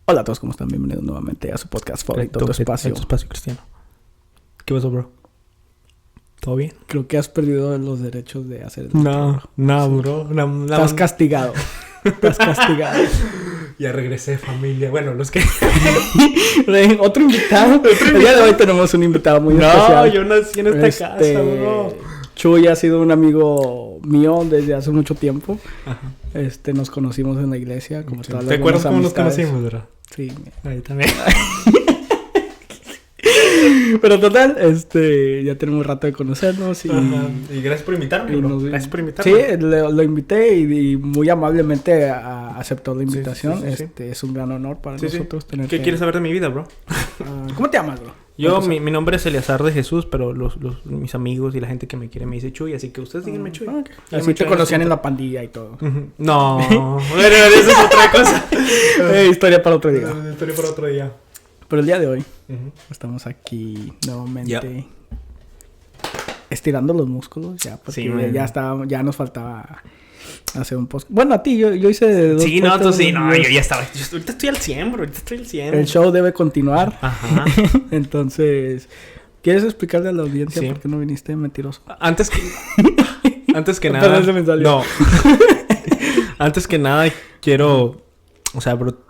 Hola a todos, ¿cómo están? Bienvenidos nuevamente a su podcast favorito, Tu Espacio. Tu Espacio Cristiano. ¿Qué pasó, bro? ¿Todo bien? Creo que has perdido los derechos de hacer el No, bro. Estás castigado. Estás castigado. Ya regresé, familia. Bueno, los que... Otro invitado. El día de hoy tenemos un invitado muy especial. No, yo nací en esta casa, bro. Chuy ha sido un amigo mío desde hace mucho tiempo. Ajá. Nos conocimos en la iglesia. Como Sí. ¿Te acuerdas cómo nos conocimos, bro? Sí. Ahí también. Pero total, ya tenemos rato de conocernos y... Ajá. Y gracias por invitarme, bro. Gracias por invitarme. Sí, lo invité y muy amablemente aceptó la invitación. Sí. Es un gran honor para nosotros tener. ¿Qué quieres saber de mi vida, bro? ¿Cómo te llamas, bro? Yo, mi nombre es Eleazar de Jesús, pero mis amigos y la gente que me quiere me dice Chuy, así que ustedes díganme Chuy. Okay. Así te conocían en la pandilla y todo. No, bueno, eso es otra cosa. Historia para otro día. Historia para otro día. Pero el día de hoy estamos aquí nuevamente estirando los músculos ya, porque ya nos faltaba hacer un post. Bueno, a ti, yo hice dos. Sí, no, tú sí, no, yo ya estaba. Ahorita estoy al 100, bro. El show debe continuar. Ajá. Entonces, ¿quieres explicarle a la audiencia por qué no viniste, mentiroso? Antes que nada. Perdón, se me salió. No. Antes que nada, quiero. O sea, bro.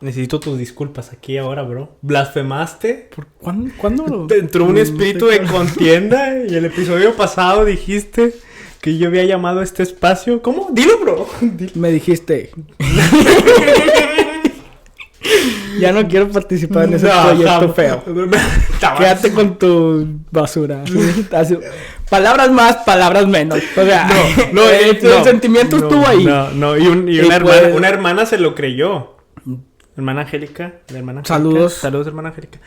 Necesito tus disculpas aquí ahora, bro. ¿Blasfemaste? ¿Cuándo? Te entró un espíritu de contienda y el episodio pasado dijiste que yo había llamado a este espacio. ¿Cómo? Dilo, bro. Dilo. Me dijiste. Ya no quiero participar en ese proyecto feo. Quédate con tu basura. Palabras más, palabras menos. O sea, el sentimiento estuvo ahí. No. Y una hermana se lo creyó. Hermana Angélica, Saludos, hermana Angélica.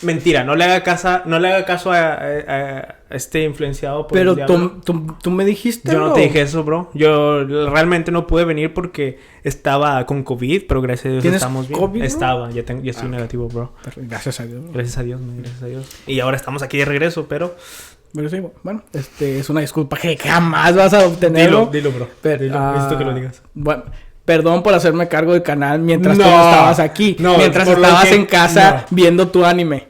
Mentira, no le haga caso a este influenciado por el diablo. Pero tú me dijiste. Yo no te dije eso, bro. Yo realmente no pude venir porque estaba con COVID, pero gracias a Dios estamos bien. COVID, estaba, ya estoy negativo, bro. Gracias a Dios. Gracias a Dios. Y ahora estamos aquí de regreso, pero sí, bueno, es una disculpa que jamás vas a obtener. Dilo, bro. Necesito que lo digas. Bueno. Perdón por hacerme cargo del canal mientras tú no estabas aquí. Mientras estabas en casa viendo tu anime.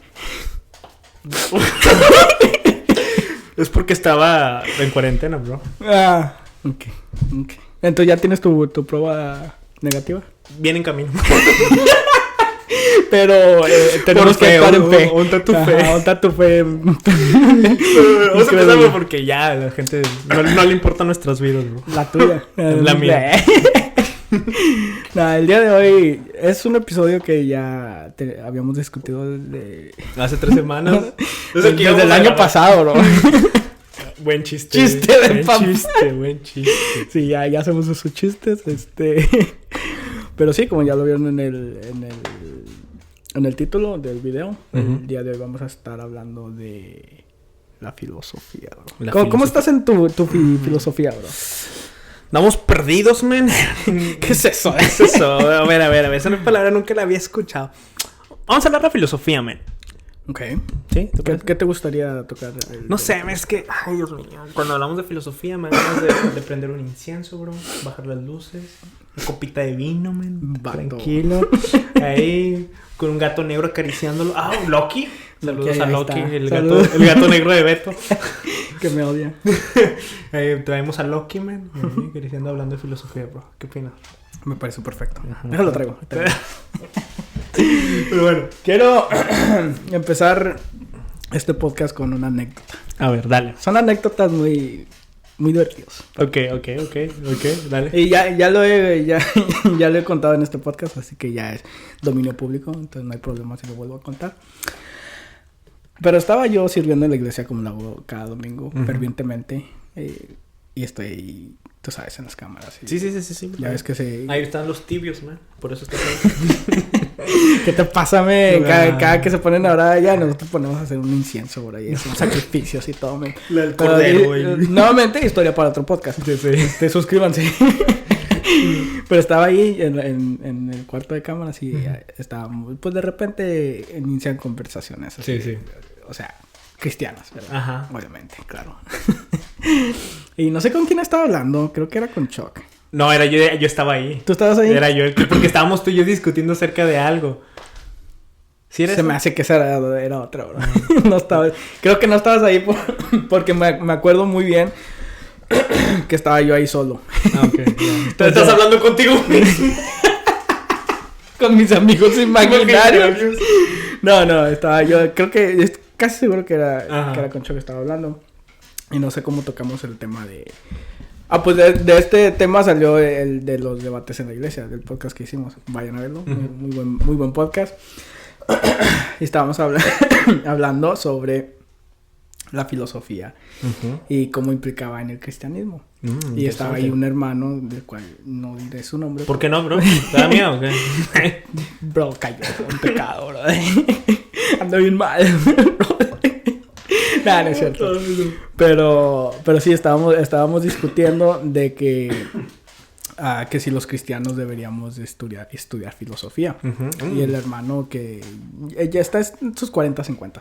Es porque estaba en cuarentena, bro. Ok. Entonces ya tienes tu prueba negativa. Viene en camino. Pero tenemos que estar en fe. Onta tu fe. Onta tu fe. Vamos a empezar porque ya a la gente no le importan nuestras vidas, bro. La tuya. La mía. El día de hoy es un episodio que ya habíamos discutido desde... Hace 3 semanas. Desde el año pasado, bro. Buen chiste. Buen chiste. Sí, ya hacemos esos chistes. Pero sí, como ya lo vieron en el título del video, el día de hoy vamos a estar hablando de la filosofía, bro. ¿Cómo estás en tu filosofía, bro? Estamos perdidos, men. ¿Qué es eso? A ver. Esa palabra nunca la había escuchado. Vamos a hablar de filosofía, men. Ok. ¿Sí? ¿Qué te gustaría tocar? No sé, es que... Ay, Dios mío. Cuando hablamos de filosofía, me dan ganas de prender un incienso, bro. Bajar las luces. Una copita de vino, men. Tranquilo. Ahí, con un gato negro acariciándolo. Loki. Saludos a Loki, el gato negro de Beto. Que me odia. Traemos a Loki, man. Acariciando, hablando de filosofía, bro. ¿Qué opinas? Me parece perfecto. Déjalo traigo. Pero bueno, quiero empezar este podcast con una anécdota. A ver, dale. Son anécdotas muy divertidas. Ok, dale. Y ya lo he contado en este podcast, así que ya es dominio público, entonces no hay problema si lo vuelvo a contar. Pero estaba yo sirviendo en la iglesia como lo hago cada domingo, fervientemente, y estoy, tú sabes, en las cámaras. Sí. Ya ves que ahí están los tibios, man. Por eso está ahí. ¿Qué te pasa, men? Cada que se ponen ahora ya nosotros ponemos a hacer un incienso por ahí, hacemos sacrificios y todo, men. El cordero, nuevamente, historia para otro podcast. Sí. Suscríbanse. Pero estaba ahí en el cuarto de cámaras y estaba pues de repente inician conversaciones así, sí. O sea, cristianas, ¿verdad? Ajá. Obviamente, claro. Y no sé con quién estaba hablando, creo que era con Chuck. No, era yo estaba ahí. ¿Tú estabas ahí? Era yo, porque estábamos tú y yo discutiendo acerca de algo. ¿Sí Se me hace que esa era otra, bro. No estaba... Creo que no estabas ahí porque me acuerdo muy bien que estaba yo ahí solo. Ah, ok. Yeah. Estás hablando contigo mismo. Con mis amigos imaginarios. No, estaba yo... Creo que... Casi seguro que era Concho que estaba hablando. Y no sé cómo tocamos el tema de... pues de este tema salió el de los debates en la iglesia, del podcast que hicimos. Vayan a verlo, muy buen podcast. Y estábamos hablando sobre la filosofía y cómo implicaba en el cristianismo. Y estaba ahí un hermano del cual no diré su nombre. ¿Por qué no, bro? ¿Te da miedo o qué? Bro, cayó un pecado, bro. Ando bien mal. Nah, no es cierto. Pero sí, estábamos discutiendo de que si los cristianos deberíamos estudiar filosofía. Y el hermano que ya está en sus 40, 50.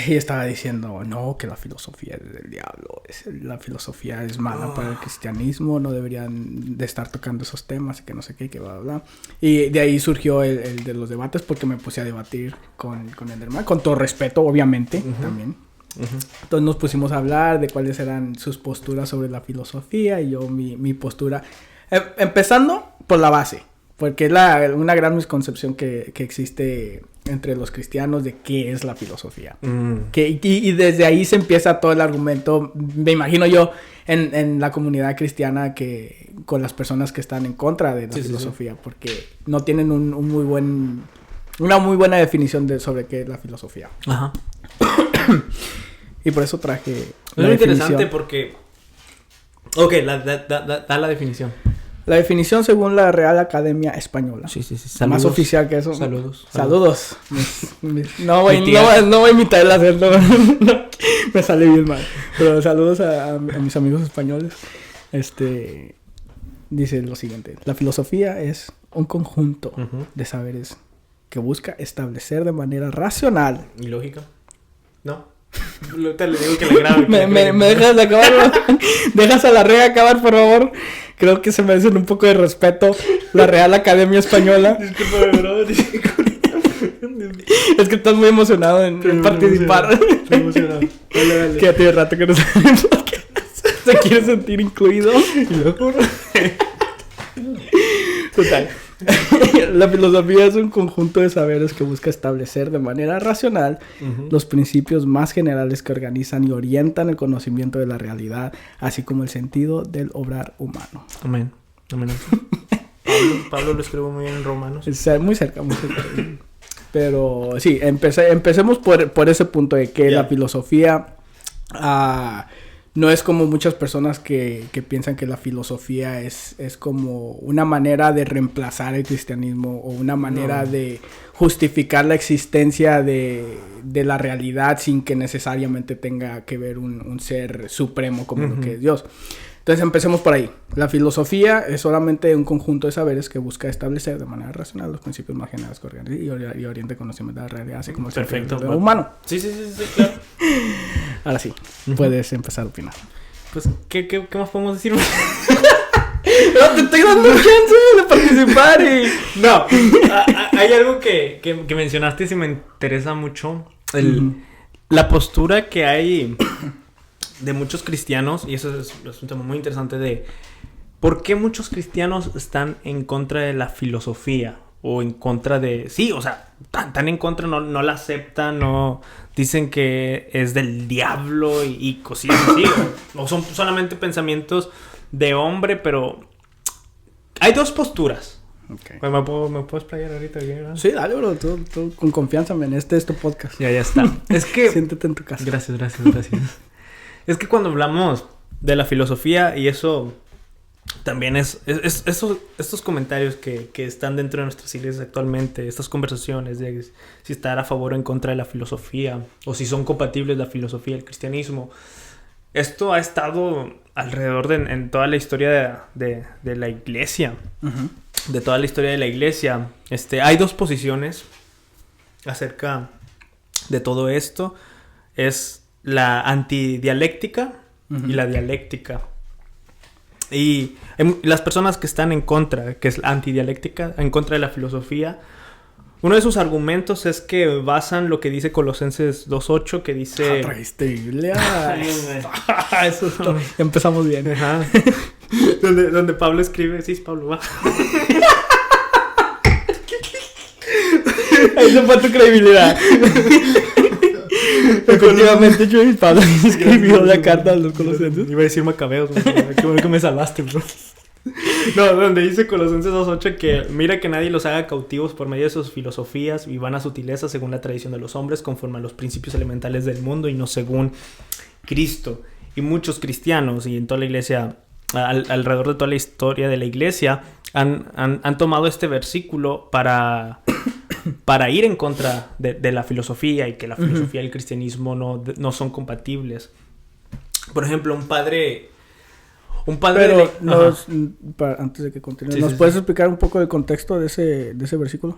Y estaba diciendo, no, que la filosofía es del diablo. La filosofía es mala para el cristianismo. No deberían de estar tocando esos temas. Y que no sé qué, que bla, bla, bla. Y de ahí surgió el de los debates. Porque me puse a debatir con el hermano. Con todo respeto, obviamente, también. Entonces nos pusimos a hablar de cuáles eran sus posturas sobre la filosofía. Y yo mi postura. Empezando por la base. Porque es una gran misconcepción que existe entre los cristianos de qué es la filosofía. Y desde ahí se empieza todo el argumento, me imagino yo, en la comunidad cristiana, que con las personas que están en contra de la filosofía, porque no tienen una muy buena definición sobre qué es la filosofía. Ajá. Y por eso traje es muy interesante porque... Ok, da la definición. La definición según la Real Academia Española. Sí. Saludos. Más oficial que eso. Saludos. No voy a imitar el acento. No, me sale bien mal. Pero saludos a mis amigos españoles. Dice lo siguiente. La filosofía es un conjunto de saberes que busca establecer de manera racional. ¿Y lógica? No. Te le digo que le grabe. ¿Me dejas de acabar? ¿Dejas a la Rea acabar, por favor? Creo que se merecen un poco de respeto. La Real Academia Española. Disculpa, bro. Es que estás muy emocionado en participar. Estoy emocionado. Dale. Que ya tiene rato que no sabes qué se quiere sentir incluido. Y luego... Total. La filosofía es un conjunto de saberes que busca establecer de manera racional los principios más generales que organizan y orientan el conocimiento de la realidad, así como el sentido del obrar humano. Amén. Pablo lo escribió muy bien en Romanos. Muy cerca. Pero sí, empecemos por ese punto de que la filosofía... no es como muchas personas que piensan que la filosofía es como una manera de reemplazar el cristianismo o una manera de justificar la existencia de la realidad sin que necesariamente tenga que ver un ser supremo como lo que es Dios. Entonces empecemos por ahí. La filosofía es solamente un conjunto de saberes que busca establecer de manera racional los principios más generales que organizan y orienta el conocimiento de la realidad, así como el perfecto humano. Sí, claro. Ahora sí, puedes empezar a opinar. Pues, ¿qué más podemos decir? No, te estoy dando chance de participar y... No, hay algo que mencionaste y me interesa mucho. La postura que hay de muchos cristianos, y eso es un tema muy interesante de... ¿Por qué muchos cristianos están en contra de la filosofía? O en contra de... Sí, o sea, tan en contra, no la aceptan, no... Dicen que es del diablo y cosillas así. O son solamente pensamientos de hombre, pero... Hay dos posturas. Okay. ¿Me puedo explayar ahorita? ¿Verdad? Sí, dale, bro. Tú con confianza, man. Este es tu podcast. Ya está. Es que... Siéntete en tu casa. Gracias. Es que cuando hablamos de la filosofía y eso... También estos comentarios que están dentro de nuestras iglesias actualmente, estas conversaciones de si estar a favor o en contra de la filosofía, o si son compatibles la filosofía y el cristianismo, esto ha estado alrededor en toda la historia de la iglesia. De toda la historia de la iglesia. Hay dos posiciones acerca de todo esto. Es la antidialéctica y la dialéctica. Y las personas que están en contra, que es antidialéctica, en contra de la filosofía, uno de sus argumentos es que basan lo que dice Colosenses 2.8, que dice... ¿Traíste Biblia? Eso es todo. Empezamos bien. Ajá. donde Pablo escribe... Sí, Pablo, va. Ahí se fue tu credibilidad. Efectivamente, Pablo escribió la carta a los Colosenses. Iba a decir Macabeos, qué bueno que me salvaste, bro. No, donde dice Colosenses 2.8 que mira que nadie los haga cautivos por medio de sus filosofías y vanas sutilezas según la tradición de los hombres, conforme a los principios elementales del mundo y no según Cristo. Y muchos cristianos y en toda la iglesia, alrededor de toda la historia de la iglesia, han tomado este versículo para ir en contra de la filosofía y que la filosofía y el cristianismo no son compatibles. Por ejemplo, un padre... Pero antes de que continúe, ¿nos puedes explicar un poco el contexto de ese versículo?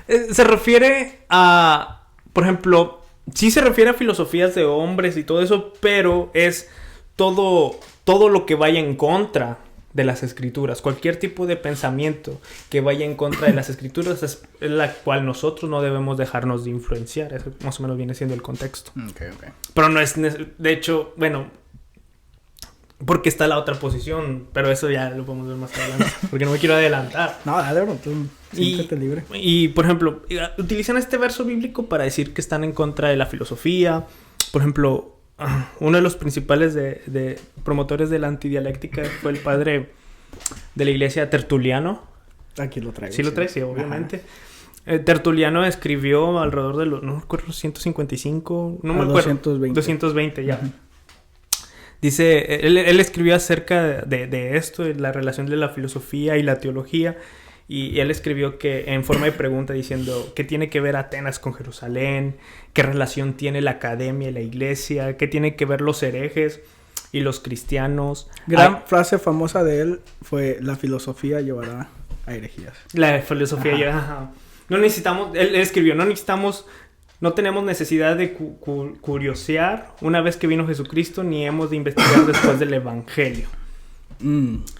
Se refiere a, por ejemplo, sí se refiere a filosofías de hombres y todo eso, pero es todo lo que vaya en contra de las escrituras. Cualquier tipo de pensamiento que vaya en contra de las escrituras es la cual nosotros no debemos dejarnos de influenciar. Eso más o menos viene siendo el contexto. Okay. Pero no es, de hecho, bueno... Porque está la otra posición, pero eso ya lo podemos ver más adelante, porque no me quiero adelantar. No, dale, bro, tú siéntete libre. Y, por ejemplo, utilizan este verso bíblico para decir que están en contra de la filosofía. Por ejemplo, uno de los principales de promotores de la antidialéctica fue el padre de la iglesia Tertuliano. Aquí lo traigo. Sí lo traes, sí, obviamente. Tertuliano escribió alrededor de los, no me acuerdo, 155, no me acuerdo. 220, ya. Uh-huh. Dice, él escribió acerca de esto, de la relación de la filosofía y la teología, y él escribió que en forma de pregunta diciendo, ¿qué tiene que ver Atenas con Jerusalén? ¿Qué relación tiene la academia y la iglesia? ¿Qué tiene que ver los herejes y los cristianos? Gran frase famosa de él fue, la filosofía llevará a herejías. La filosofía llevará... No necesitamos, él escribió, no tenemos necesidad de curiosear una vez que vino Jesucristo, ni hemos de investigar después del Evangelio.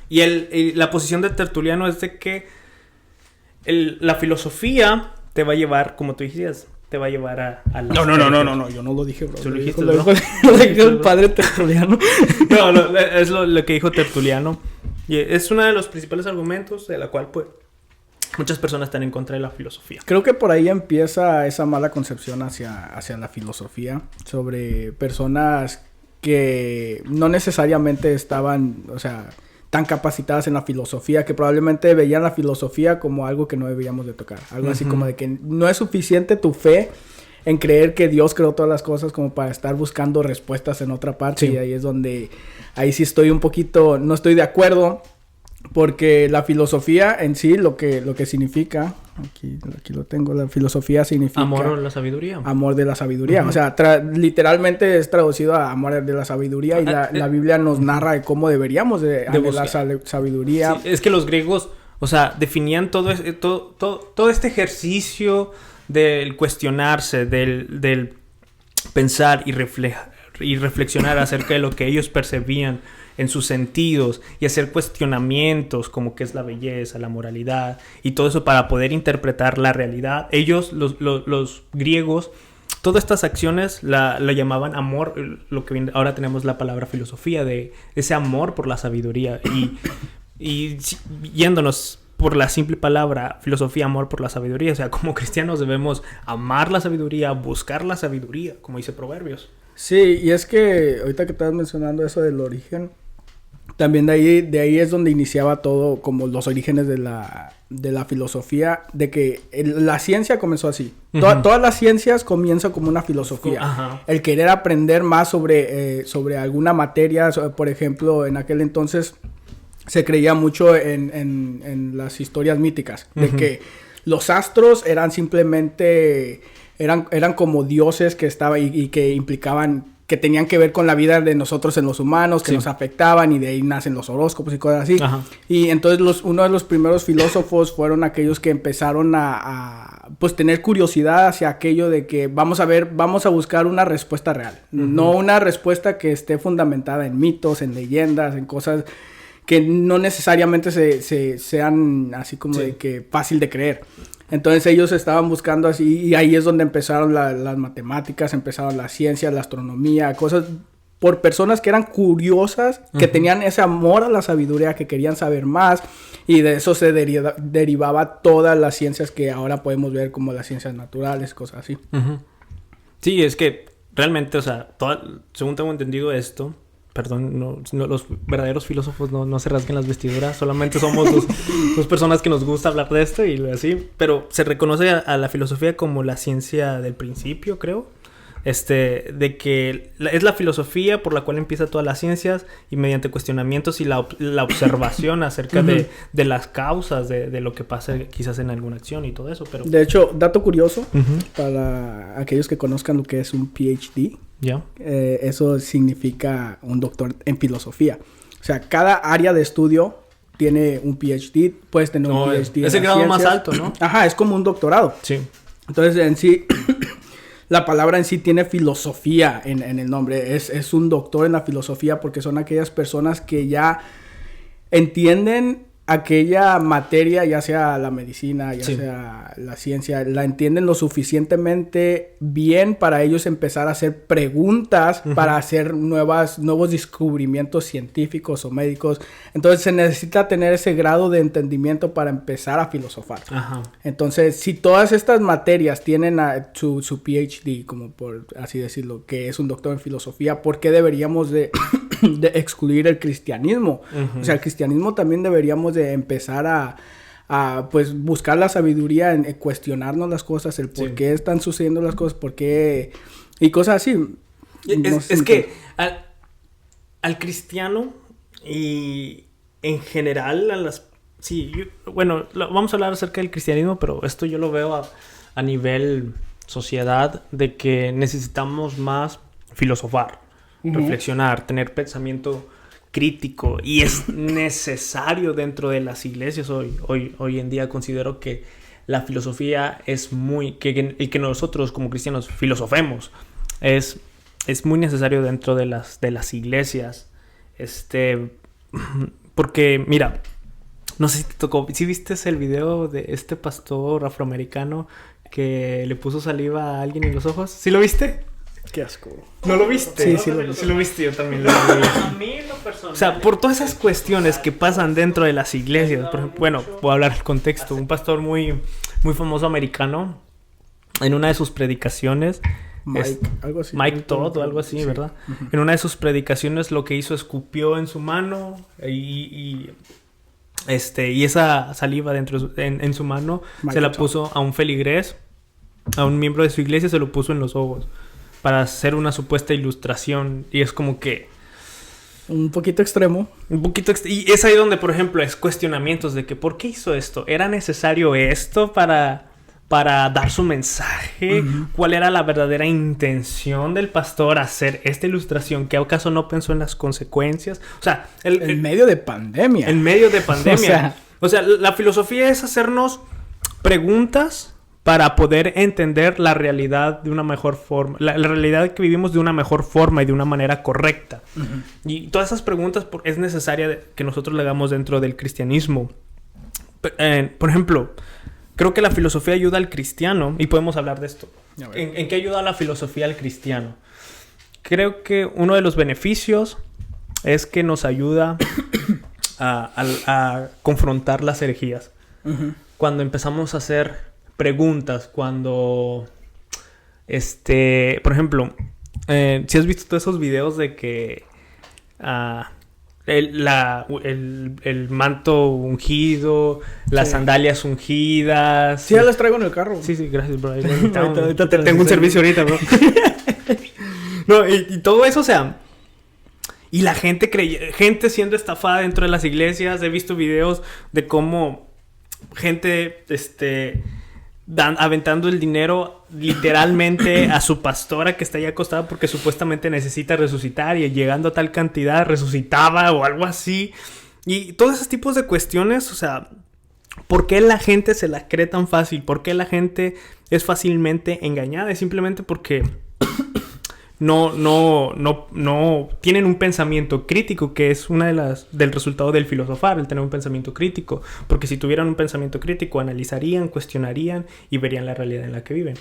Y la posición de Tertuliano es de que la filosofía te va a llevar, como tú decías, te va a llevar a la... No, yo no lo dije, bro. ¿Tú lo dijiste, bro? Lo dijo el padre Tertuliano. No, es lo que dijo Tertuliano. Y es uno de los principales argumentos de la cual, pues, muchas personas están en contra de la filosofía. Creo que por ahí empieza esa mala concepción hacia la filosofía, sobre personas que no necesariamente estaban, o sea, tan capacitadas en la filosofía, que probablemente veían la filosofía como algo que no deberíamos de tocar. Algo así como de que no es suficiente tu fe en creer que Dios creó todas las cosas como para estar buscando respuestas en otra parte. Sí. Y ahí es donde, ahí sí estoy un poquito, no estoy de acuerdo. Porque la filosofía en sí, lo que significa, aquí lo tengo, la filosofía significa... Amor de la sabiduría. Amor de la sabiduría. Uh-huh. O sea, literalmente es traducido a amor de la sabiduría y la Biblia nos narra de cómo deberíamos de anhelar sabiduría. Sí, es que los griegos, o sea, definían todo este ejercicio del cuestionarse, del pensar y reflexionar acerca de lo que ellos percibían en sus sentidos y hacer cuestionamientos como qué es la belleza, la moralidad y todo eso para poder interpretar la realidad. Ellos, los griegos, todas estas acciones la llamaban amor, lo que ahora tenemos la palabra filosofía, de ese amor por la sabiduría y yéndonos por la simple palabra filosofía, amor por la sabiduría. O sea, como cristianos debemos amar la sabiduría, buscar la sabiduría, como dice Proverbios. Sí, y es que ahorita que estabas mencionando eso del origen, también de ahí es donde iniciaba todo, como los orígenes de la filosofía, de que la ciencia comenzó así. Uh-huh. Todas las ciencias comienzan como una filosofía. Uh-huh. El querer aprender más sobre alguna materia, por ejemplo, en aquel entonces se creía mucho en las historias míticas, uh-huh, de que los astros eran simplemente, eran como dioses que estaban y que implicaban, que tenían que ver con la vida de nosotros en los humanos, que nos afectaban, y de ahí nacen los horóscopos y cosas así. Ajá. Y entonces uno de los primeros filósofos fueron aquellos que empezaron a pues tener curiosidad hacia aquello de que vamos a buscar una respuesta real. Uh-huh. No una respuesta que esté fundamentada en mitos, en leyendas, en cosas que no necesariamente sean así como de que fácil de creer. Entonces ellos estaban buscando así, y ahí es donde empezaron las matemáticas, empezaron la ciencia, la astronomía, cosas por personas que eran curiosas, que tenían ese amor a la sabiduría, que querían saber más, y de eso se derivaba todas las ciencias que ahora podemos ver como las ciencias naturales, cosas así. Sí, es que realmente, o sea, según tengo entendido esto, perdón, no, los verdaderos filósofos no se rasguen las vestiduras, solamente somos dos personas que nos gusta hablar de esto y así, pero se reconoce a la filosofía como la ciencia del principio, creo. De que es la filosofía por la cual empieza todas las ciencias, y mediante cuestionamientos y la observación acerca de las causas de lo que pasa quizás en alguna acción y todo eso. Pero de hecho, dato curioso para aquellos que conozcan lo que es un PhD. ¿Ya? Eso significa un doctor en filosofía. O sea, cada área de estudio tiene un PhD. Puedes tener un PhD es el grado más alto, ¿no? Ajá, es como un doctorado. Sí. Entonces, en sí, la palabra en sí tiene filosofía en el nombre. Es un doctor en la filosofía porque son aquellas personas que ya entienden aquella materia, ya sea la medicina, ya sea la ciencia, la entienden lo suficientemente bien para ellos empezar a hacer preguntas, para hacer nuevos descubrimientos científicos o médicos. Entonces se necesita tener ese grado de entendimiento para empezar a filosofar. Ajá. Entonces, si todas estas materias tienen su PhD, como por así decirlo, que es un doctor en filosofía, ¿por qué deberíamos de excluir el cristianismo? O sea, el cristianismo también deberíamos de empezar a pues buscar la sabiduría en cuestionarnos las cosas, el por qué están sucediendo las cosas, por qué y cosas así. Es que al cristiano y en general vamos a hablar acerca del cristianismo, pero esto yo lo veo a nivel sociedad, de que necesitamos más filosofar, reflexionar, tener pensamiento crítico, y es necesario dentro de las iglesias. Hoy en día considero que la filosofía es que nosotros como cristianos filosofemos es muy necesario dentro de las iglesias, porque mira, no sé si te tocó, ¿sí viste el video de este pastor afroamericano que le puso saliva a alguien en los ojos? ¿Sí lo viste? Qué asco. ¿No lo viste? Sí, lo vi. Sí lo viste, yo también lo vi. A mí lo personal. O sea, por todas esas cuestiones que pasan dentro de las iglesias. Por ejemplo, bueno, voy a hablar del contexto. Un pastor muy, muy famoso americano, en una de sus predicaciones, Mike Todd o algo así, ¿verdad? En una de sus predicaciones lo que hizo, escupió en su mano y esa saliva en su mano se la puso a un feligrés, a un miembro de su iglesia, se lo puso en los ojos para hacer una supuesta ilustración. Y es como que un poquito extremo. Y es ahí donde, por ejemplo, es cuestionamientos de que ¿por qué hizo esto? ¿Era necesario esto para dar su mensaje? ¿Cuál era la verdadera intención del pastor hacer esta ilustración? ¿Qué acaso no pensó en las consecuencias? O sea, en medio de pandemia. En medio de pandemia. O sea, la filosofía es hacernos preguntas para poder entender la realidad de una mejor forma, la realidad que vivimos de una mejor forma y de una manera correcta. Y todas esas preguntas es necesaria que nosotros le hagamos dentro del cristianismo. Por ejemplo, creo que la filosofía ayuda al cristiano, y podemos hablar de esto. ¿En qué ayuda la filosofía al cristiano? Creo que uno de los beneficios es que nos ayuda a confrontar las herejías. Cuando empezamos a hacer preguntas, cuando por ejemplo, si has visto todos esos videos de que el manto ungido, las sandalias ungidas. Sí, ya las traigo en el carro. Sí, gracias, bro. Ahorita tengo un servicio ahorita, bro. No, y todo eso, o sea, y la gente siendo estafada dentro de las iglesias. He visto videos de cómo gente aventando el dinero literalmente a su pastora que está ahí acostada porque supuestamente necesita resucitar, y llegando a tal cantidad resucitaba o algo así. Y todos esos tipos de cuestiones, o sea, ¿por qué la gente se la cree tan fácil? ¿Por qué la gente es fácilmente engañada? Es simplemente porque no tienen un pensamiento crítico, que es una del resultado del filosofar, el tener un pensamiento crítico. Porque si tuvieran un pensamiento crítico, analizarían, cuestionarían y verían la realidad en la que viven.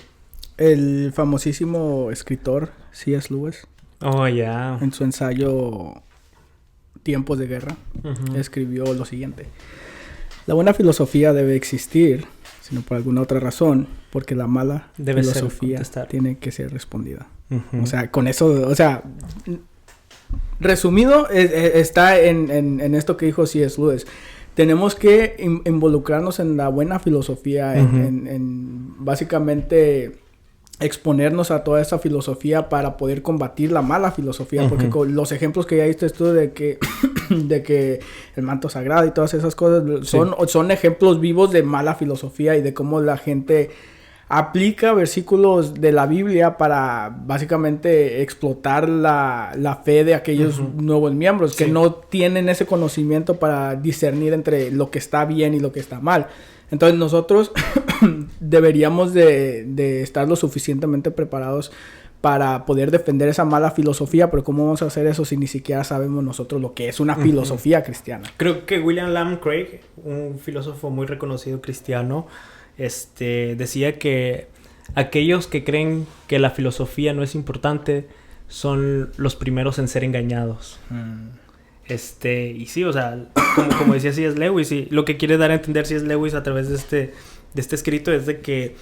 El famosísimo escritor C.S. Lewis, en su ensayo Tiempos de Guerra, escribió lo siguiente: la buena filosofía debe existir, sino por alguna otra razón, porque la mala filosofía tiene que ser respondida. O sea, con eso, o sea, resumido, está en esto que dijo C.S. Lewis. Tenemos que involucrarnos en la buena filosofía, en básicamente exponernos a toda esa filosofía para poder combatir la mala filosofía, porque con los ejemplos que ya diste tú de que el manto sagrado y todas esas cosas son ejemplos vivos de mala filosofía y de cómo la gente aplica versículos de la Biblia para básicamente explotar la fe de aquellos nuevos miembros que no tienen ese conocimiento para discernir entre lo que está bien y lo que está mal. Entonces nosotros deberíamos de estar lo suficientemente preparados para poder defender esa mala filosofía, pero ¿cómo vamos a hacer eso si ni siquiera sabemos nosotros lo que es una filosofía cristiana? Creo que William Lane Craig, un filósofo muy reconocido cristiano, decía que aquellos que creen que la filosofía no es importante son los primeros en ser engañados. Y sí, o sea, como decía C.S. Lewis, y lo que quiere dar a entender C.S. Lewis a través de este escrito es de que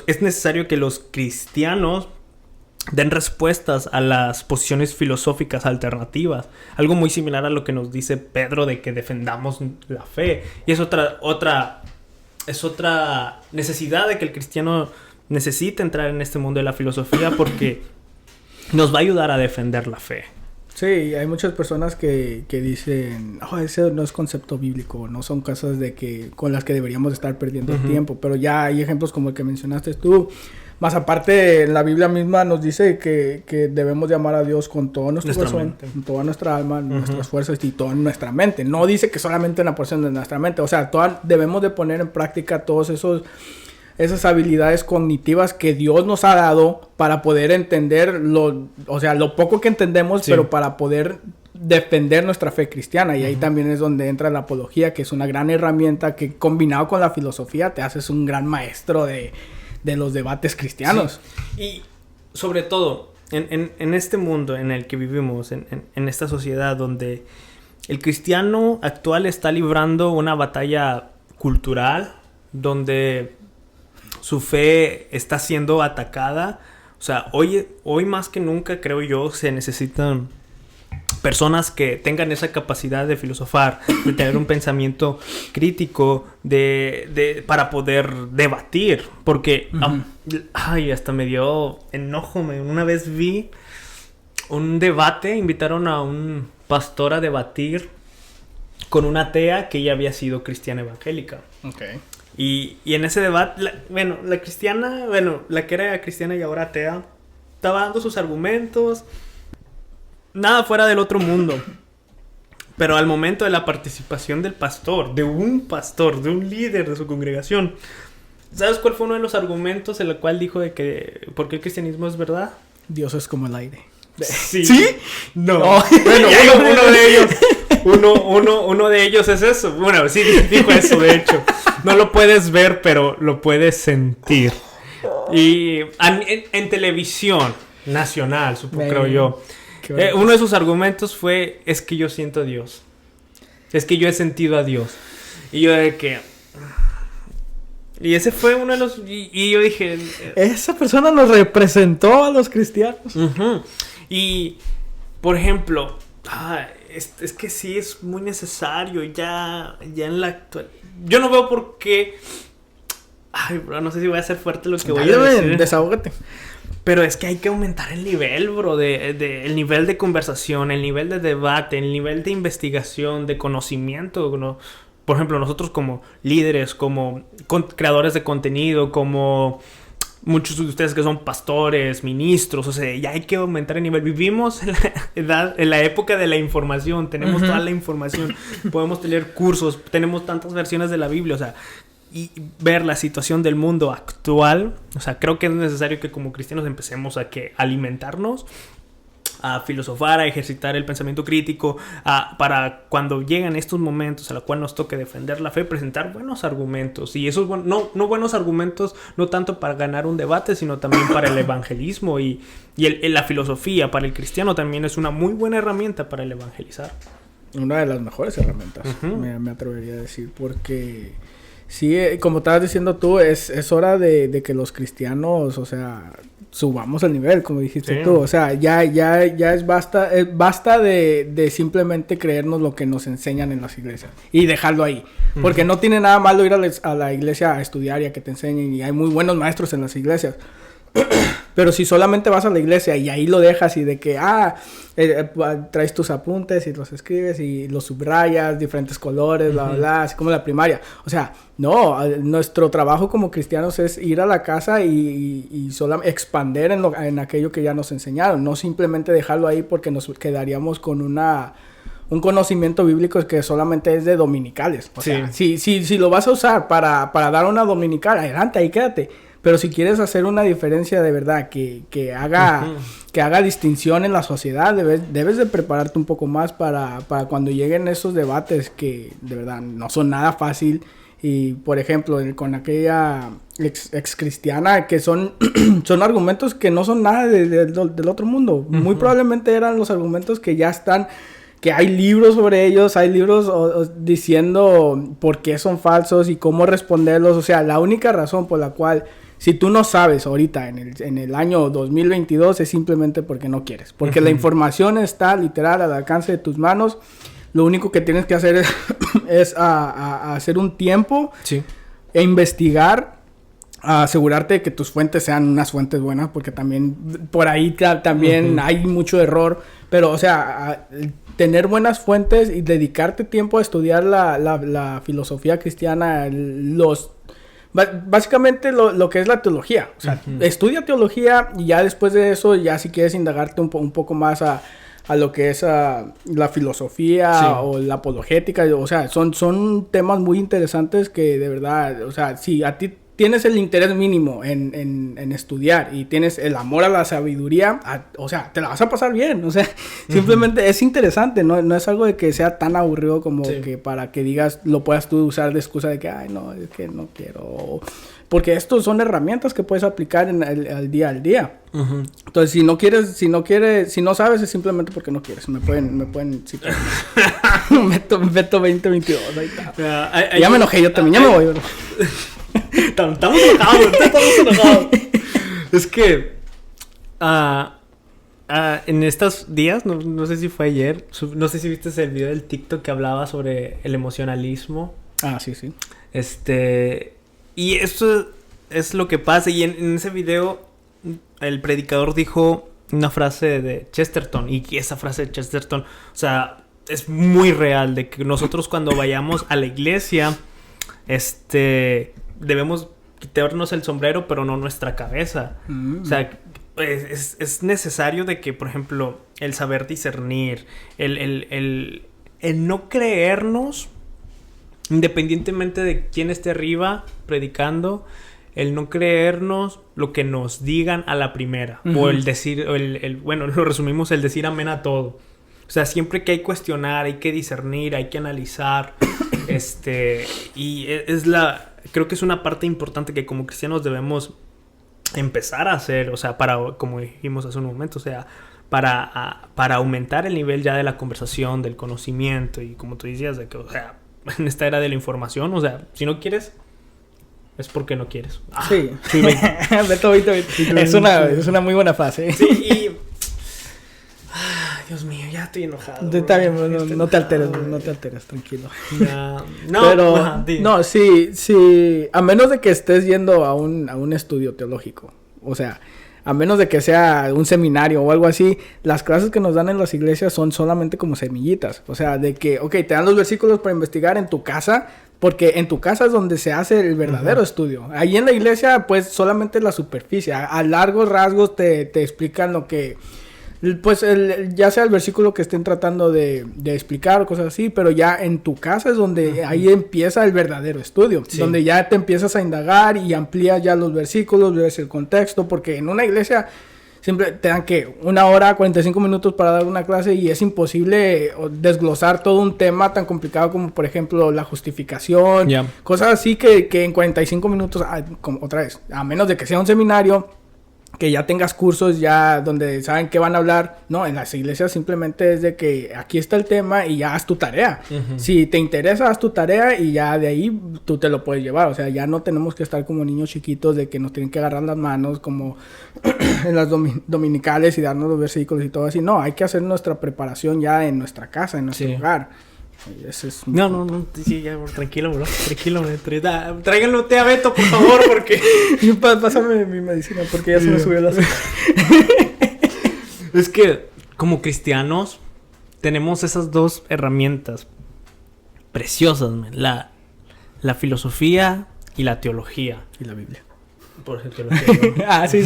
es necesario que los cristianos den respuestas a las posiciones filosóficas alternativas. Algo muy similar a lo que nos dice Pedro de que defendamos la fe. Y es otra necesidad de que el cristiano necesita entrar en este mundo de la filosofía, porque nos va a ayudar a defender la fe. Sí, hay muchas personas que dicen, ese no es concepto bíblico, no son cosas con las que deberíamos estar perdiendo el tiempo, pero ya hay ejemplos como el que mencionaste tú. Más aparte, la Biblia misma nos dice que debemos de amar a Dios con todo nuestro corazón, con toda nuestra alma, nuestras fuerzas y toda nuestra mente. No dice que solamente una porción de nuestra mente, o sea, debemos de poner en práctica todos esas habilidades cognitivas que Dios nos ha dado para poder entender lo poco que entendemos, pero para poder defender nuestra fe cristiana. Y ahí también es donde entra la apología, que es una gran herramienta que, combinado con la filosofía, te haces un gran maestro de los debates cristianos. Sí. Y sobre todo, en este mundo en el que vivimos, en esta sociedad donde el cristiano actual está librando una batalla cultural, donde su fe está siendo atacada. O sea, hoy más que nunca, creo yo, se necesitan personas que tengan esa capacidad de filosofar, de tener un pensamiento crítico, para poder debatir. Porque, hasta me dio enojo. Una vez vi un debate, invitaron a un pastor a debatir con una atea que ella había sido cristiana evangélica. Okay. Y en ese debate, la cristiana, la que era cristiana y ahora atea, estaba dando sus argumentos, nada fuera del otro mundo. Pero al momento de la participación del pastor, de un líder de su congregación, ¿sabes cuál fue uno de los argumentos en el cual dijo de que por qué el cristianismo es verdad? Dios es como el aire. ¿Sí? No. Bueno, uno de ellos es eso. Bueno, sí dijo eso, de hecho. No lo puedes ver, pero lo puedes sentir. Y en televisión nacional, creo yo, uno de sus argumentos fue: es que yo siento a Dios. Es que yo he sentido a Dios. Y yo de que... Y ese fue uno de los... Y yo dije... Esa persona nos representó a los cristianos. Y, por ejemplo... es que sí es muy necesario ya en la actual... Yo no veo por qué... bro, no sé si voy a ser fuerte lo que voy a decir. Desahógate. Pero es que hay que aumentar el nivel, bro, el nivel de conversación, el nivel de debate, el nivel de investigación, de conocimiento, ¿no? Por ejemplo, nosotros como líderes, como creadores de contenido, como muchos de ustedes que son pastores, ministros, o sea, ya hay que aumentar el nivel. Vivimos en la época de la información, tenemos toda la información, podemos tener cursos, tenemos tantas versiones de la Biblia, o sea, y ver la situación del mundo actual. O sea, creo que es necesario que como cristianos empecemos a alimentarnos a filosofar, a ejercitar el pensamiento crítico, para cuando llegan estos momentos a los cuales nos toque defender la fe, presentar buenos argumentos. Y esos no buenos argumentos, no tanto para ganar un debate, sino también para el evangelismo. Y la filosofía para el cristiano también es una muy buena herramienta para el evangelizar. Una de las mejores herramientas, me atrevería a decir, porque sí, como estabas diciendo tú, es hora de que los cristianos, o sea, subamos el nivel, como dijiste tú. O sea, ya es basta de simplemente creernos lo que nos enseñan en las iglesias y dejarlo ahí. Porque no tiene nada malo ir a la iglesia a estudiar y a que te enseñen, y hay muy buenos maestros en las iglesias. Pero si solamente vas a la iglesia y ahí lo dejas y de que traes tus apuntes y los escribes y los subrayas, diferentes colores, bla, bla, bla, así como la primaria. O sea, no, nuestro trabajo como cristianos es ir a la casa y solo expander en aquello que ya nos enseñaron. No simplemente dejarlo ahí porque nos quedaríamos con un conocimiento bíblico que solamente es de dominicales. O sea, si lo vas a usar para dar una dominical, adelante, ahí quédate. Pero si quieres hacer una diferencia de verdad que haga distinción en la sociedad, debes de prepararte un poco más para cuando lleguen esos debates que de verdad no son nada fácil. Y por ejemplo, con aquella ex cristiana, que son argumentos que no son nada del otro mundo. Muy probablemente eran los argumentos que ya están, que hay libros sobre ellos, hay libros diciendo por qué son falsos y cómo responderlos. O sea, la única razón por la cual, si tú no sabes ahorita en el año 2022, es simplemente porque no quieres. Porque la información está literal al alcance de tus manos. Lo único que tienes que hacer es hacer un tiempo e investigar, a asegurarte de que tus fuentes sean unas fuentes buenas, porque también por ahí también hay mucho error. Pero, o sea, tener buenas fuentes y dedicarte tiempo a estudiar la filosofía cristiana, básicamente lo que es la teología. O sea, estudia teología y ya después de eso, ya si quieres indagarte un poco más a lo que es la filosofía o la apologética. O sea, son temas muy interesantes que de verdad, o sea, si a ti tienes el interés mínimo en estudiar y tienes el amor a la sabiduría, o sea, te la vas a pasar bien. O sea, simplemente es interesante, no es algo de que sea tan aburrido como que para que digas, lo puedas tú usar de excusa de que, ay, no, es que no quiero. Porque estos son herramientas que puedes aplicar al día al día. Entonces, si no sabes, es simplemente porque no quieres. Me pueden citar. Beto 2022, ahí está. Ya me enojé yo también, ya me voy, bro. Estamos enojados. Es que en estos días, no sé si fue ayer, no sé si viste el video del TikTok que hablaba sobre el emocionalismo. Sí. Y esto es lo que pasa. Y en ese video el predicador dijo una frase de Chesterton. Y esa frase de Chesterton, o sea, es muy real. De que nosotros cuando vayamos a la iglesia, debemos quitarnos el sombrero, pero no nuestra cabeza. O sea, es necesario de que, por ejemplo, el saber discernir, el no creernos, independientemente de quién esté arriba predicando, el no creernos lo que nos digan a la primera. O el decir, bueno, lo resumimos, el decir amén a todo. O sea, siempre que hay que cuestionar, hay que discernir, hay que analizar. Y creo que es una parte importante que como cristianos debemos empezar a hacer. O sea, como dijimos hace un momento, o sea, para aumentar el nivel ya de la conversación, del conocimiento. Y como tú decías, de que, o sea, en esta era de la información, o sea, si no quieres, es porque no quieres. Sí. Beto. Es una muy buena frase. Sí, y Dios mío, ya estoy enojado. Está bien, no te alteres, tranquilo. No, sí, a menos de que estés yendo a un estudio teológico, o sea, a menos de que sea un seminario o algo así, las clases que nos dan en las iglesias son solamente como semillitas. O sea, de que, te dan los versículos para investigar en tu casa, porque en tu casa es donde se hace el verdadero estudio. Ahí en la iglesia, pues, solamente la superficie. A largos rasgos te explican lo que, pues, ya sea el versículo que estén tratando de explicar o cosas así, pero ya en tu casa es donde ahí empieza el verdadero estudio, donde ya te empiezas a indagar y amplías ya los versículos, ves el contexto, porque en una iglesia siempre te dan que 1 hora, 45 minutos para dar una clase y es imposible desglosar todo un tema tan complicado como, por ejemplo, la justificación, cosas así que en 45 minutos, otra vez, a menos de que sea un seminario, que ya tengas cursos ya donde saben qué van a hablar. No, en las iglesias simplemente es de que aquí está el tema y ya haz tu tarea. Si te interesa, haz tu tarea y ya de ahí tú te lo puedes llevar. O sea, ya no tenemos que estar como niños chiquitos de que nos tienen que agarrar las manos como en las dominicales y darnos los versículos y todo así. No, hay que hacer nuestra preparación ya en nuestra casa, en nuestro hogar. Ese es no, sí, ya, tranquilo, bro. Tranquilo, tráiganlo té a Beto, por favor, porque... Pásame mi medicina, porque ya se me subió la azúcar. Es que, como cristianos, tenemos esas dos herramientas preciosas, man. La filosofía y la teología. Y la Biblia. Por ejemplo, teología. Sí,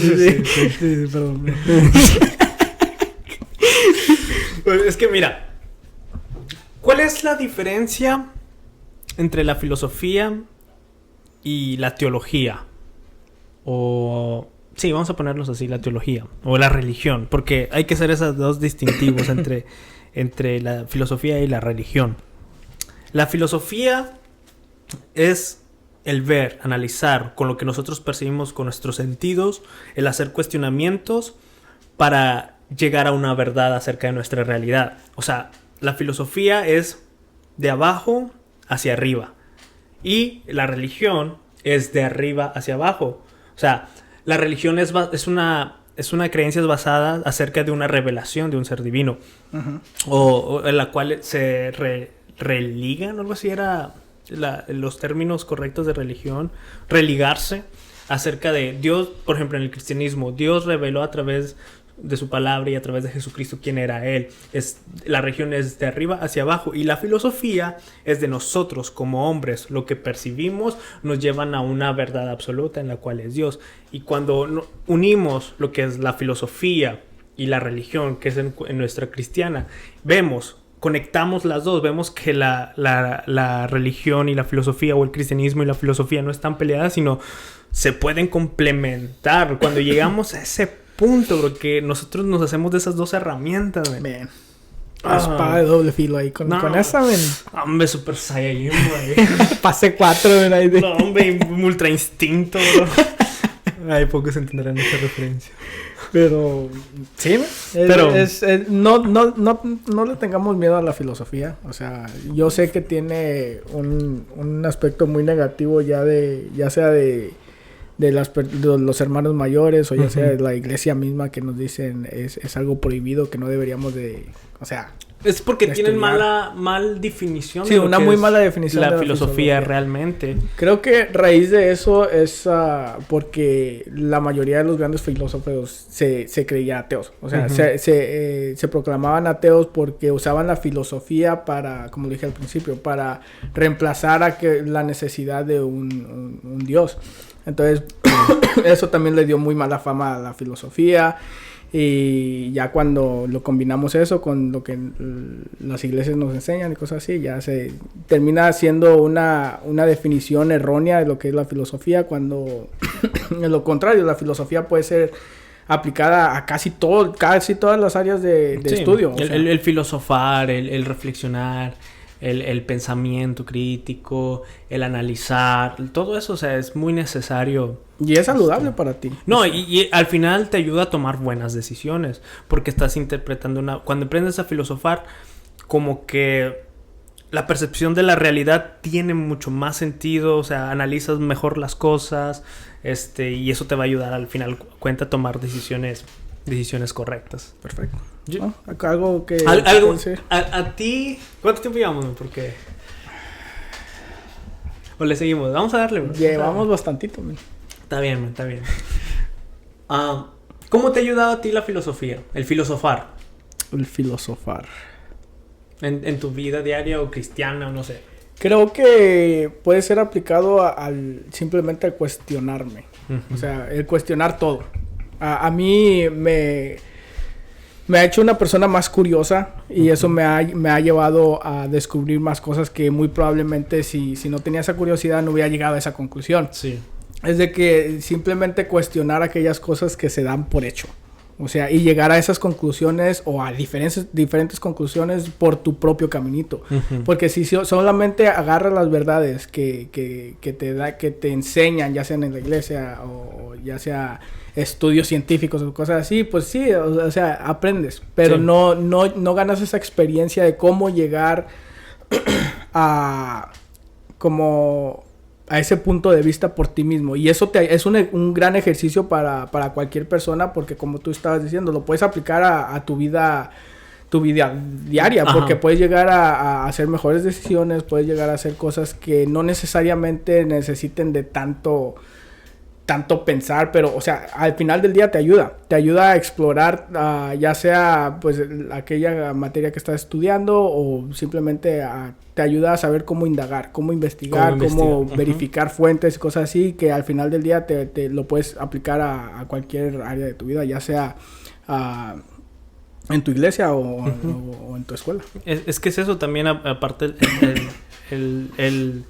perdón. Es que, mira... ¿Cuál es la diferencia entre la filosofía y la teología? Sí, vamos a ponerlos así, la teología o la religión, porque hay que hacer esos dos distintivos entre la filosofía y la religión. La filosofía es el ver, analizar con lo que nosotros percibimos con nuestros sentidos, el hacer cuestionamientos para llegar a una verdad acerca de nuestra realidad. O sea, la filosofía es de abajo hacia arriba y la religión es de arriba hacia abajo. O sea, la religión es una creencia basada acerca de una revelación de un ser divino, o en la cual se religan, algo así era los términos correctos de religión, religarse acerca de Dios. Por ejemplo, en el cristianismo, Dios reveló a través de su palabra y a través de Jesucristo quién era Él. La religión es de arriba hacia abajo y la filosofía es de nosotros como hombres. Lo que percibimos nos llevan a una verdad absoluta en la cual es Dios. Y cuando unimos lo que es la filosofía y la religión, que es en nuestra cristiana, conectamos las dos, vemos que la religión y la filosofía, o el cristianismo y la filosofía, no están peleadas, sino se pueden complementar. Cuando llegamos a ese punto, bro, que nosotros nos hacemos de esas dos herramientas, man. Espada de doble filo ahí con esa, man. Hombre, Super Saiyajin, güey. Pase 4, man. Ahí No, hombre, Ultra Instinto, bro. Ay, pocos entenderán esa referencia. Pero sí, no le tengamos miedo a la filosofía. O sea, yo sé que tiene un aspecto muy negativo ya sea de los hermanos mayores o ya sea de la iglesia misma, que nos dicen es algo prohibido, que no deberíamos de, o sea, es porque tienen mal definición. Sí, una muy mala definición de la filosofía realmente. Creo que raíz de eso es porque la mayoría de los grandes filósofos se creían ateos. O sea, se proclamaban ateos porque usaban la filosofía para, como dije al principio, para reemplazar la necesidad de un Dios. Entonces, eso también le dio muy mala fama a la filosofía. Y ya cuando lo combinamos eso con lo que las iglesias nos enseñan y cosas así, ya se termina siendo una definición errónea de lo que es la filosofía, cuando en lo contrario, la filosofía puede ser aplicada a casi todas las áreas de estudio. El filosofar, el reflexionar, el pensamiento crítico, el analizar, todo eso, o sea, es muy necesario. Y es saludable para ti. No, y al final te ayuda a tomar buenas decisiones, porque estás interpretando cuando aprendes a filosofar, como que la percepción de la realidad tiene mucho más sentido, o sea, analizas mejor las cosas, y eso te va a ayudar al final cuenta a tomar decisiones correctas. Perfecto. Algo que... A ti... ¿Cuánto tiempo llevamos? Porque... ¿O le seguimos? Vamos a darle, bro. Llevamos bastantito, man. Está bien, man, está bien. ¿Cómo te ha ayudado a ti la filosofía? El filosofar. El filosofar. En tu vida diaria o cristiana o no sé. Creo que puede ser aplicado simplemente al cuestionarme. O sea, el cuestionar todo. A mí me ha hecho una persona más curiosa y eso me ha llevado a descubrir más cosas que muy probablemente si no tenía esa curiosidad no hubiera llegado a esa conclusión. Sí. Es de que simplemente cuestionar aquellas cosas que se dan por hecho. O sea, y llegar a esas conclusiones o a diferentes conclusiones por tu propio caminito. Uh-huh. Porque si solamente agarras las verdades que te enseñan, ya sean en la iglesia o ya sea estudios científicos o cosas así, pues sí, o sea, aprendes. Pero sí, no ganas esa experiencia de cómo llegar a ese punto de vista por ti mismo. Y eso es un gran ejercicio para cualquier persona, porque como tú estabas diciendo, lo puedes aplicar a tu vida diaria. Ajá. Porque puedes llegar a hacer mejores decisiones, puedes llegar a hacer cosas que no necesariamente necesiten de tanto pensar, pero, o sea, al final del día te ayuda a explorar, ya sea, pues, aquella materia que estás estudiando, o simplemente te ayuda a saber cómo indagar, cómo investigar, cómo verificar fuentes y cosas así, que al final del día te lo puedes aplicar a cualquier área de tu vida, ya sea en tu iglesia o en tu escuela. Es que es eso también, aparte el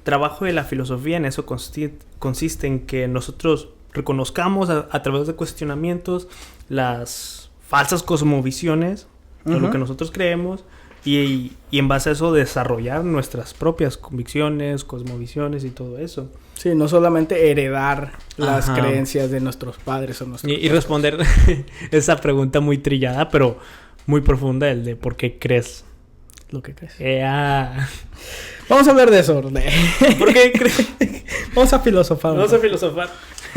trabajo de la filosofía en eso consiste en que nosotros reconozcamos a través de cuestionamientos las falsas cosmovisiones, uh-huh, de lo que nosotros creemos, y en base a eso desarrollar nuestras propias convicciones, cosmovisiones y todo eso. Sí, no solamente heredar las creencias de nuestros padres o nuestros y responder esa pregunta muy trillada, pero muy profunda, el de ¿por qué crees lo que crees? Vamos a hablar de eso. ¿Por qué crees? Vamos a filosofar.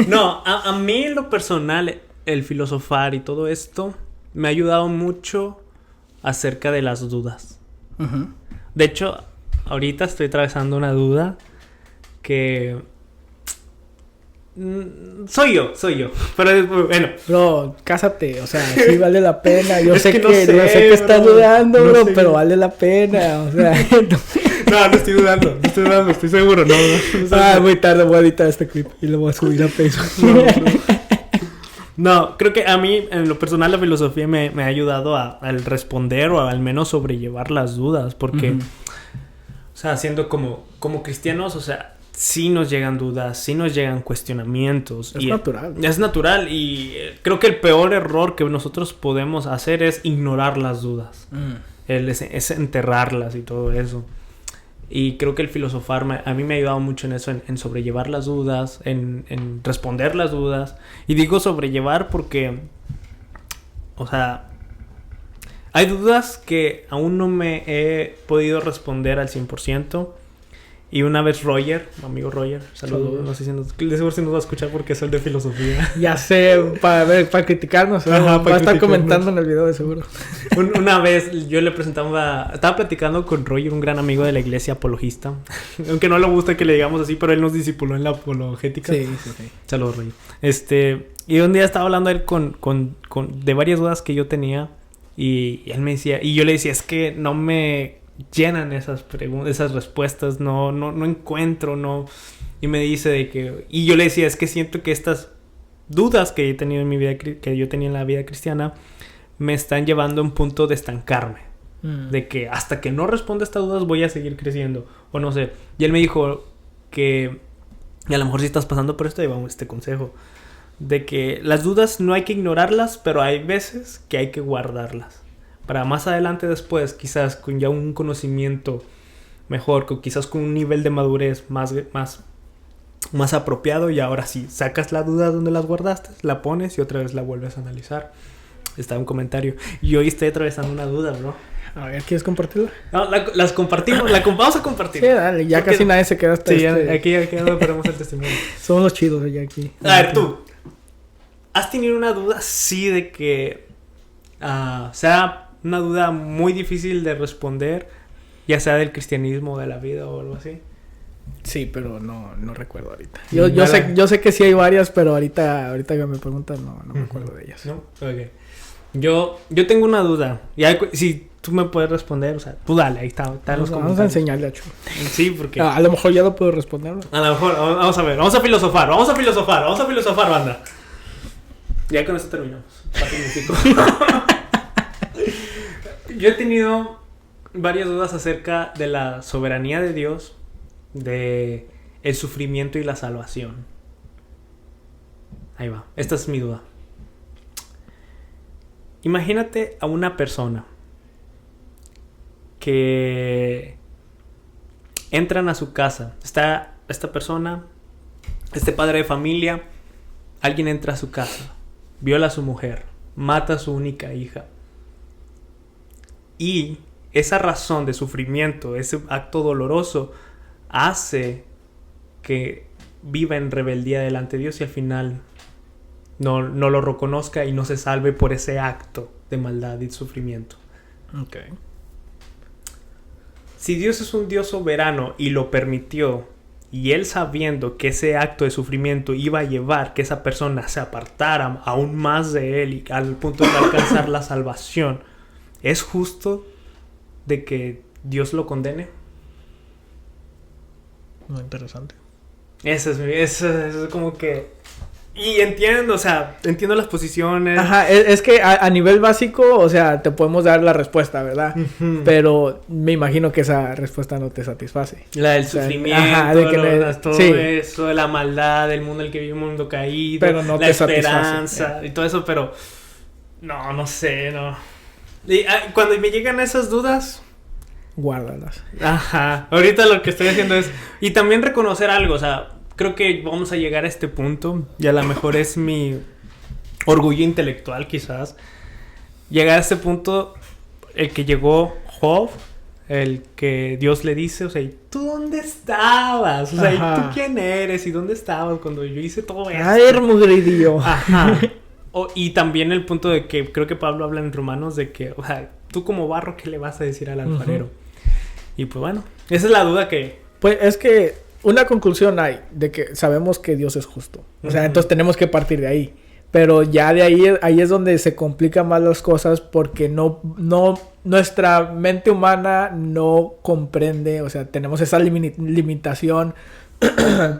No, a mí en lo personal, el filosofar y todo esto me ha ayudado mucho acerca de las dudas. Uh-huh. De hecho, ahorita estoy atravesando una duda que... Soy yo. Pero bueno. Bro, cásate. O sea, sí vale la pena. Yo sé que estás dudando, bro, pero vale la pena. O sea... No estoy dudando, estoy seguro. No, muy tarde voy a editar este clip y lo voy a subir a Facebook. No, creo que a mí, en lo personal, la filosofía me ha ayudado al responder o al menos sobrellevar las dudas. Porque, uh-huh, o sea, siendo como cristianos, o sea, sí nos llegan dudas, sí nos llegan cuestionamientos. Es natural y creo que el peor error que nosotros podemos hacer es ignorar las dudas. Es enterrarlas y todo eso. Y creo que el filosofar a mí me ha ayudado mucho en eso, en sobrellevar las dudas, en responder las dudas. Y digo sobrellevar porque, o sea, hay dudas que aún no me he podido responder al 100%. Y una vez amigo Roger, saludos. No sé si nos va a escuchar porque es el de filosofía. Ya sé, para criticarnos. Va a estar comentando en el video de seguro. Una vez yo le presentaba, estaba platicando con Roger, un gran amigo de la iglesia apologista. Aunque no le gusta que le digamos así, pero él nos discipuló en la apologética. Sí. Saludos, Roger. Y un día estaba hablando él de varias dudas que yo tenía. Y él me decía, y yo le decía, es que no me llenan esas respuestas, no encuentro, no. Y me dice de que, y yo le decía, es que siento que estas dudas que he tenido en mi vida, que yo tenía en la vida cristiana, me están llevando a un punto de estancarme, de que hasta que no responda a estas dudas voy a seguir creciendo, o no sé. Y él me dijo que, y a lo mejor si estás pasando por esto, llevamos este consejo, de que las dudas no hay que ignorarlas, pero hay veces que hay que guardarlas para más adelante después, quizás con ya un conocimiento mejor, quizás con un nivel de madurez más apropiado, y ahora sí, sacas la duda donde las guardaste, la pones y otra vez la vuelves a analizar. Está un comentario. Y hoy estoy atravesando una duda, bro. A ver, ¿quieres compartirla? No, las compartimos, vamos a compartir. Sí, dale, ya porque casi nadie se queda hasta sí, aquí ya no perdemos el testimonio. Somos los chidos ya aquí. A ver, tú, ¿has tenido una duda sí de que sea una duda muy difícil de responder, ya sea del cristianismo, de la vida o algo así? Sí, pero no recuerdo ahorita. Yo sé que sí hay varias, pero ahorita que me preguntan no me acuerdo de ellas. ¿No? Okay. Yo tengo una duda. Y si tú me puedes responder, o sea, tú dale, ahí está los comentarios. Vamos a enseñarle a Chu. Sí, porque... a lo mejor ya no puedo responderlo. A lo mejor, vamos a ver, vamos a filosofar, banda. Ya con esto terminamos. Yo he tenido varias dudas acerca de la soberanía de Dios, de el sufrimiento y la salvación. Ahí va, esta es mi duda. imagínate a una persona que entran a su casa. Está esta persona, este padre de familia, alguien entra a su casa, viola a su mujer, mata a su única hija. Y esa razón de sufrimiento, ese acto doloroso, hace que viva en rebeldía delante de Dios y al final no lo reconozca y no se salve por ese acto de maldad y sufrimiento. Okay. Si Dios es un Dios soberano y lo permitió, y Él sabiendo que ese acto de sufrimiento iba a llevar que esa persona se apartara aún más de Él y al punto de alcanzar la salvación, ¿es justo de que Dios lo condene? Muy interesante. Eso es como que... Y entiendo, o sea, entiendo las posiciones. Ajá, es que a nivel básico, o sea, te podemos dar la respuesta, ¿verdad? Uh-huh. Pero me imagino que esa respuesta no te satisface. La del sufrimiento, ajá, de que todo sí. eso, de la maldad, del mundo en el que vive, un mundo caído, pero no la te esperanza satisface. y todo eso, pero no sé, no. Y, cuando me llegan esas dudas, guárdalas. Ajá, ahorita lo que estoy haciendo es... Y también reconocer algo, o sea... Creo que vamos a llegar a este punto, y a lo mejor es mi orgullo intelectual quizás, llegar a este punto, el que llegó Job, el que Dios le dice, o sea, ¿tú dónde estabas? O sea, ¿y tú quién eres? ¿Y dónde estabas cuando yo hice todo esto? ¡Ay, mugridillo! Ajá. Y también el punto de que creo que Pablo habla en Romanos de que, o sea, tú como barro, ¿qué le vas a decir al alfarero? Uh-huh. Y pues bueno, esa es la duda que... Pues es que... Una conclusión hay de que sabemos que Dios es justo. O sea, entonces tenemos que partir de ahí. Pero ya de ahí es donde se complican más las cosas porque nuestra mente humana no comprende, o sea, tenemos esa limitación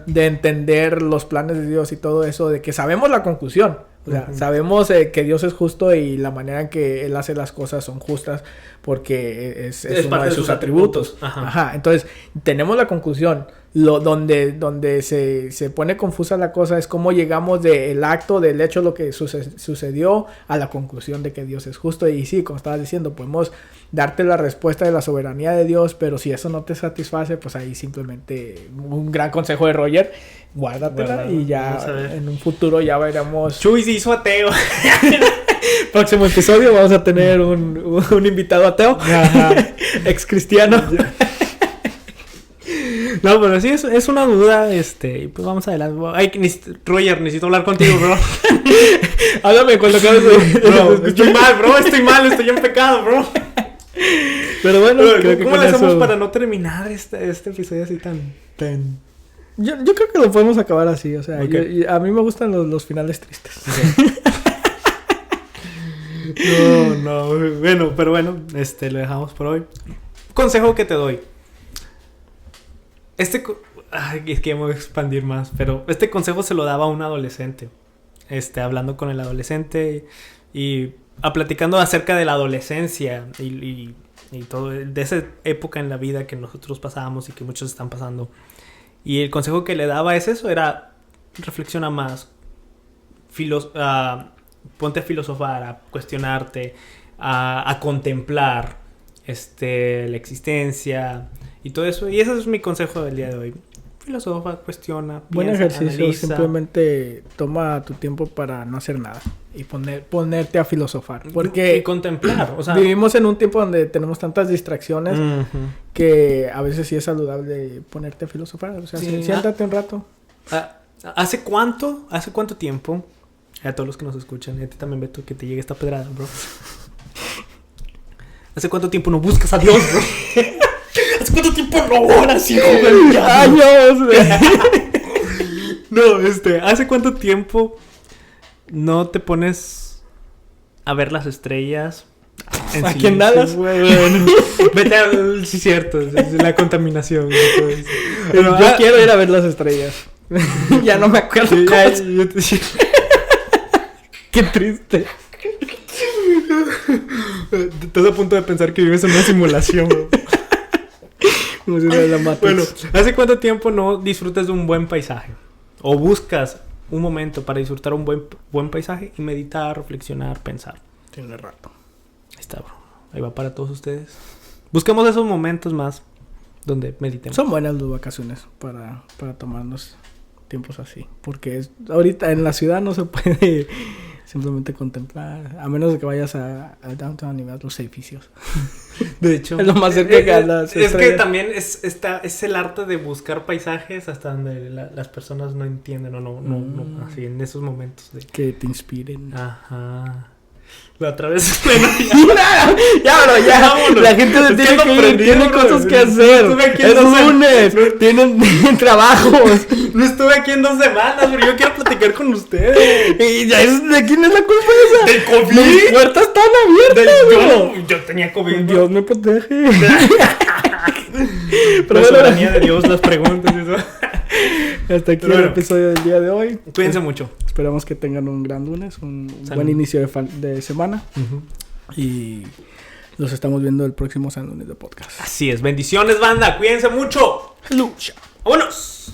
de entender los planes de Dios y todo eso, de que sabemos la conclusión. O sea, sabemos que Dios es justo y la manera en que Él hace las cosas son justas porque es uno de sus atributos. Ajá. Entonces, tenemos la conclusión. Donde se pone confusa la cosa es cómo llegamos del acto, del hecho, lo que sucedió, a la conclusión de que Dios es justo. Y sí, como estabas diciendo, podemos darte la respuesta de la soberanía de Dios, pero si eso no te satisface, pues ahí simplemente un gran consejo de Roger, guárdatela y ya en un futuro ya veremos. Chuy se hizo ateo. Próximo episodio vamos a tener un invitado ateo, ex cristiano. No, pero sí es una duda, pues vamos adelante. Roger, necesito hablar contigo, bro. Háblame cuando acabes de... Bro, estoy mal, estoy en pecado, bro. Pero bueno, ¿cómo le hacemos para no terminar este episodio así tan... Yo creo que lo podemos acabar así, o sea, okay. A mí me gustan los finales tristes. Okay. No, bueno, pero bueno, lo dejamos por hoy. Consejo que te doy. Es que me voy a expandir más, pero este consejo se lo daba a un adolescente. Hablando con el adolescente y platicando acerca de la adolescencia y todo, de esa época en la vida que nosotros pasábamos y que muchos están pasando. Y el consejo que le daba es eso, era reflexiona más, ponte a filosofar, a cuestionarte, a contemplar la existencia y todo eso. Y ese es mi consejo del día de hoy. Filosofa, cuestiona, buen piensa, ejercicio, analiza. Simplemente toma tu tiempo para no hacer nada y ponerte a filosofar. Porque y contemplar, o sea, vivimos en un tiempo donde tenemos tantas distracciones que a veces sí es saludable ponerte a filosofar. O sea, sí, siéntate un rato. ¿Hace cuánto tiempo? A todos los que nos escuchan, y a ti también, Beto, que te llegue esta pedrada, bro. ¿Hace cuánto tiempo no buscas a Dios, bro? ¿Hace cuánto tiempo no oras, hijo del diablo? ¡Años, güey! No, ¿hace cuánto tiempo no te pones a ver las estrellas? ¿Aquí en Dallas? Bueno, vete a... Sí, cierto, es la contaminación. Pero yo quiero ir a ver las estrellas. Ya no me acuerdo. Qué triste. Estás a punto de pensar que vives en una simulación, bro. Como si fuera la Matrix. Bueno, ¿hace cuánto tiempo no disfrutas de un buen paisaje? O buscas un momento para disfrutar un buen paisaje y meditar, reflexionar, pensar. tiene rato. Ahí está, bro. Ahí va para todos ustedes. Busquemos esos momentos más donde meditemos. Son buenas las vacaciones para tomarnos tiempos así. Porque ahorita en la ciudad no se puede simplemente contemplar. A menos de que vayas al downtown y veas los edificios. De hecho. Es lo más cerca que a las Es estrellas. que también es el arte de buscar paisajes hasta donde las personas no entienden o no así en esos momentos. Que te inspiren. Ajá. La otra vez. Ya, bro, ya. Vámonos. La gente se tiene que ir, aprendí, tiene bro. cosas que hacer. Estuve aquí Es 2 lunes, tienen trabajos. No estuve aquí en 2 semanas, pero yo quiero platicar con ustedes. Y ya ¿de quién es la culpa esa? ¿Del COVID? Las puertas están abiertas, bro. Yo tenía COVID. ¿No? Dios me protege. Pero la soberanía de Dios, las preguntas y eso. Hasta aquí el episodio del día de hoy. Cuídense mucho. Esperamos que tengan un gran lunes, un buen inicio de semana. Y los estamos viendo el próximo San Lunes de Podcast. Así es. Bendiciones, banda. Cuídense mucho. Lucha. ¡Vámonos!